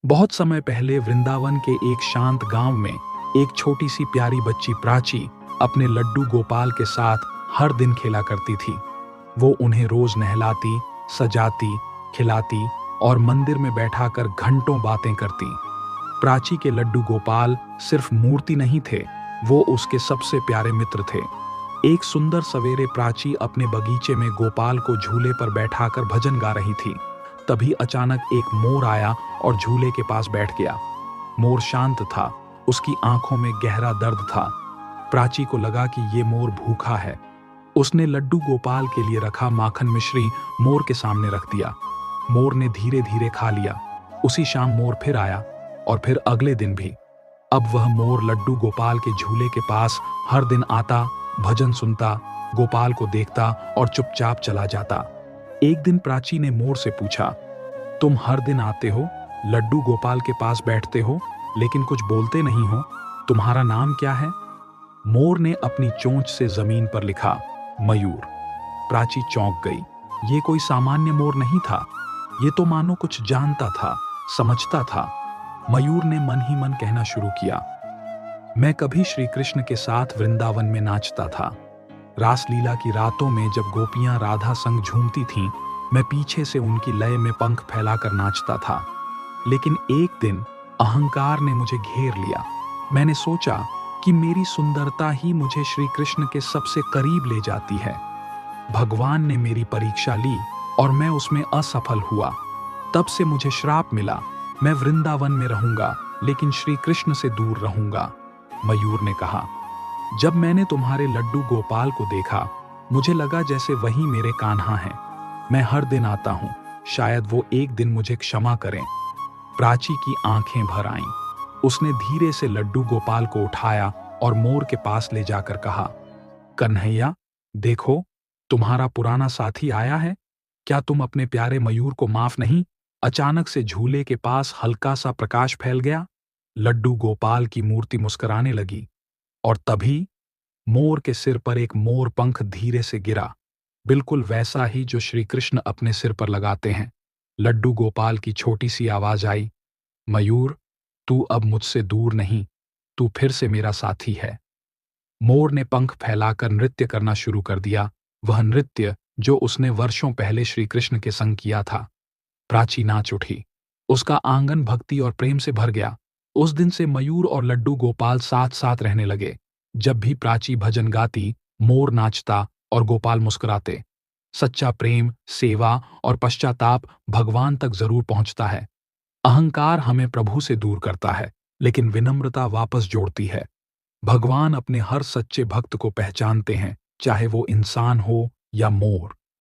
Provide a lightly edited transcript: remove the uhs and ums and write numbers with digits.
बहुत समय पहले वृंदावन के एक शांत गांव में एक छोटी सी प्यारी बच्ची प्राची अपने लड्डू गोपाल के साथ हर दिन खेला करती थी। वो उन्हें रोज नहलाती, सजाती, खिलाती और मंदिर में बैठाकर घंटों बातें करती। प्राची के लड्डू गोपाल सिर्फ मूर्ति नहीं थे, वो उसके सबसे प्यारे मित्र थे। एक सुंदर सवेरे प्राची अपने बगीचे में गोपाल को झूले पर बैठाकर भजन गा रही थी। तभी अचानक एक मोर आया और झूले के पास बैठ गया। मोर शांत था, उसकी आंखों में गहरा दर्द था। प्राची को लगा कि ये मोर भूखा है। उसने लड्डू गोपाल के लिए रखा माखन मिश्री मोर के सामने रख दिया। मोर ने धीरे धीरे खा लिया। उसी शाम मोर फिर आया और फिर अगले दिन भी। अब वह मोर लड्डू गोपाल के झूले के पास हर दिन आता, भजन सुनता, गोपाल को देखता और चुपचाप चला जाता। एक दिन प्राची ने मोर से पूछा, तुम हर दिन आते हो, लड्डू गोपाल के पास बैठते हो, लेकिन कुछ बोलते नहीं हो, तुम्हारा नाम क्या है? मोर ने अपनी चोंच से जमीन पर लिखा, मयूर। प्राची चौंक गई। ये कोई सामान्य मोर नहीं था, ये तो मानो कुछ जानता था, समझता था। मयूर ने मन ही मन कहना शुरू किया, मैं कभी श्री कृष्ण के साथ वृंदावन में नाचता था। रासलीला की रातों में जब गोपियां राधा संग झूमती थीं, मैं पीछे से उनकी लय में पंख फैलाकर नाचता था। लेकिन एक दिन अहंकार ने मुझे घेर लिया। मैंने सोचा कि मेरी सुंदरता ही मुझे श्री कृष्ण के सबसे करीब ले जाती है। भगवान ने मेरी परीक्षा ली और मैं उसमें असफल हुआ। तब से मुझे श्राप मिला, मैं वृंदावन में रहूंगा लेकिन श्री कृष्ण से दूर रहूंगा। मयूर ने कहा, जब मैंने तुम्हारे लड्डू गोपाल को देखा, मुझे लगा जैसे वही मेरे कान्हा हैं। मैं हर दिन आता हूं, शायद वो एक दिन मुझे क्षमा करें। प्राची की आंखें भर आईं। उसने धीरे से लड्डू गोपाल को उठाया और मोर के पास ले जाकर कहा, कन्हैया, देखो, तुम्हारा पुराना साथी आया है। क्या तुम अपने प्यारे मयूर को माफ नहीं? अचानक से झूले के पास हल्का सा प्रकाश फैल गया। लड्डू गोपाल की मूर्ति मुस्कुराने लगी और तभी मोर के सिर पर एक मोर पंख धीरे से गिरा, बिल्कुल वैसा ही जो श्री कृष्ण अपने सिर पर लगाते हैं। लड्डू गोपाल की छोटी सी आवाज आई, मयूर, तू अब मुझसे दूर नहीं, तू फिर से मेरा साथी है। मोर ने पंख फैलाकर नृत्य करना शुरू कर दिया, वह नृत्य जो उसने वर्षों पहले श्री कृष्ण के संग किया था। प्राची नाच उठी। उसका आंगन भक्ति और प्रेम से भर गया। उस दिन से मयूर और लड्डू गोपाल साथ साथ रहने लगे। जब भी प्राची भजन गाती, मोर नाचता और गोपाल मुस्कुराते। सच्चा प्रेम, सेवा और पश्चाताप भगवान तक जरूर पहुंचता है। अहंकार हमें प्रभु से दूर करता है, लेकिन विनम्रता वापस जोड़ती है। भगवान अपने हर सच्चे भक्त को पहचानते हैं, चाहे वो इंसान हो या मोर।